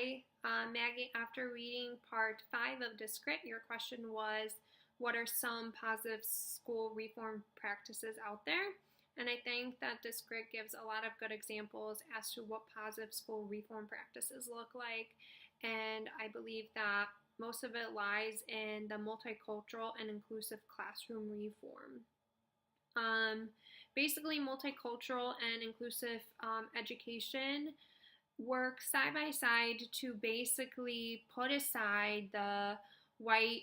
Hi, Maggie. After reading part 5 of Discrit, your question was, what are some positive school reform practices out there? And I think that Discrit gives a lot of good examples as to what positive school reform practices look like. And I believe that most of it lies in the multicultural and inclusive classroom reform. Basically, multicultural and inclusive education work side by side to basically put aside the white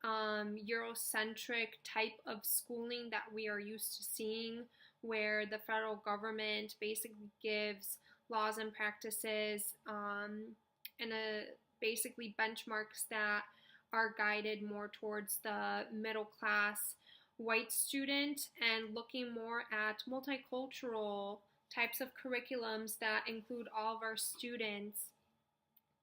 Eurocentric type of schooling that we are used to seeing, where the federal government basically gives laws and practices and basically benchmarks that are guided more towards the middle class white student, and looking more at multicultural types of curriculums that include all of our students,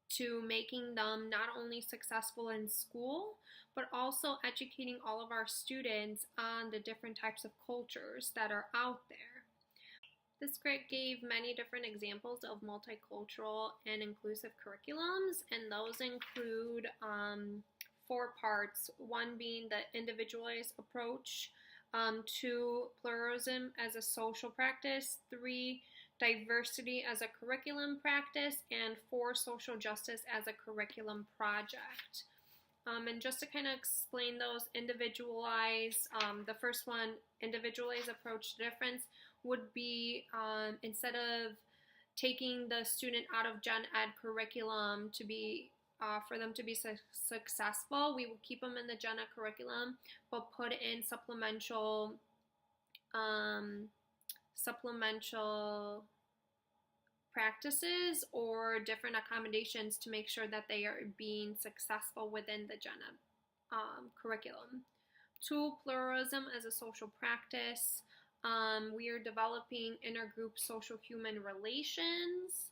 to making them not only successful in school, but also educating all of our students on the different types of cultures that are out there. This script gave many different examples of multicultural and inclusive curriculums, and those include 4 parts. 1 being the individualized approach, 2, pluralism as a social practice, 3, diversity as a curriculum practice, and 4, social justice as a curriculum project. And just to kind of explain those, individualized, the first one, individualized approach to difference, would be instead of taking the student out of gen ed curriculum to be for them to be successful, we will keep them in the gen ed curriculum, but put in supplemental practices or different accommodations to make sure that they are being successful within the gen ed curriculum. 2, pluralism as a social practice. We are developing intergroup social human relations.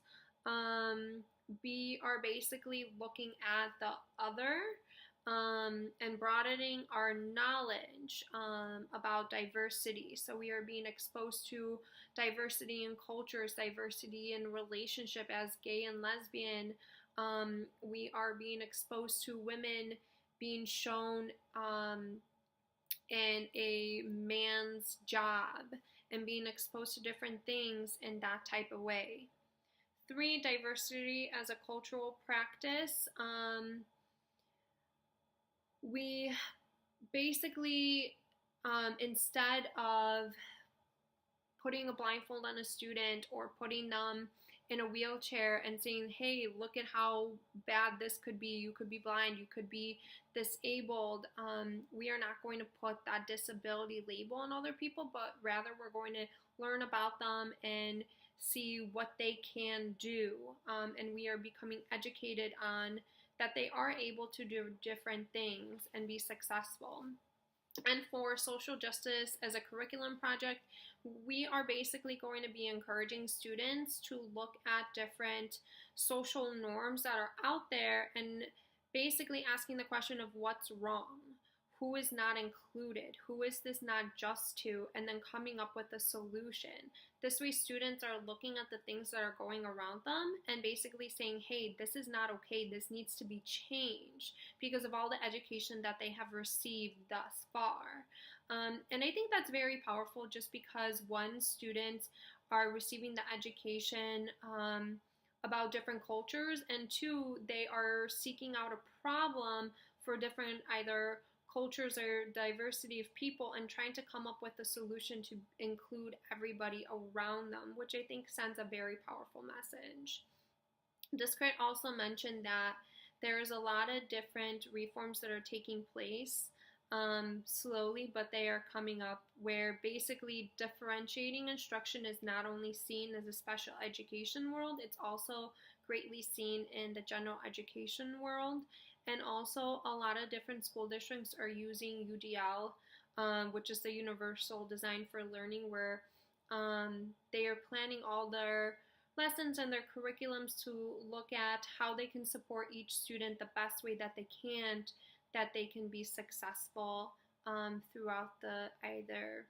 We are basically looking at the other and broadening our knowledge about diversity. So we are being exposed to diversity in cultures, diversity in relationship as gay and lesbian. We are being exposed to women being shown in a man's job and being exposed to different things in that type of way. 3, diversity as a cultural practice. We basically, instead of putting a blindfold on a student or putting them in a wheelchair and saying, hey, look at how bad this could be, you could be blind, you could be disabled, we are not going to put that disability label on other people, but rather we're going to learn about them and see what they can do, and we are becoming educated on that they are able to do different things and be successful. And for social justice as a curriculum project, we are basically going to be encouraging students to look at different social norms that are out there and basically asking the question of what's wrong, who is not included, who is this not just to, and then coming up with a solution. This way students are looking at the things that are going around them and basically saying, hey, this is not okay, this needs to be changed because of all the education that they have received thus far. And I think that's very powerful, just because 1, students are receiving the education about different cultures, and 2, they are seeking out a problem for different either cultures or diversity of people and trying to come up with a solution to include everybody around them, which I think sends a very powerful message. Discrit also mentioned that there's a lot of different reforms that are taking place slowly, but they are coming up, where basically differentiating instruction is not only seen as a special education world, it's also greatly seen in the general education world. And also a lot of different school districts are using UDL, which is the Universal Design for Learning, where they are planning all their lessons and their curriculums to look at how they can support each student the best way that they can be successful throughout the either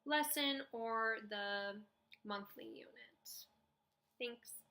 lesson or the monthly unit. Thanks.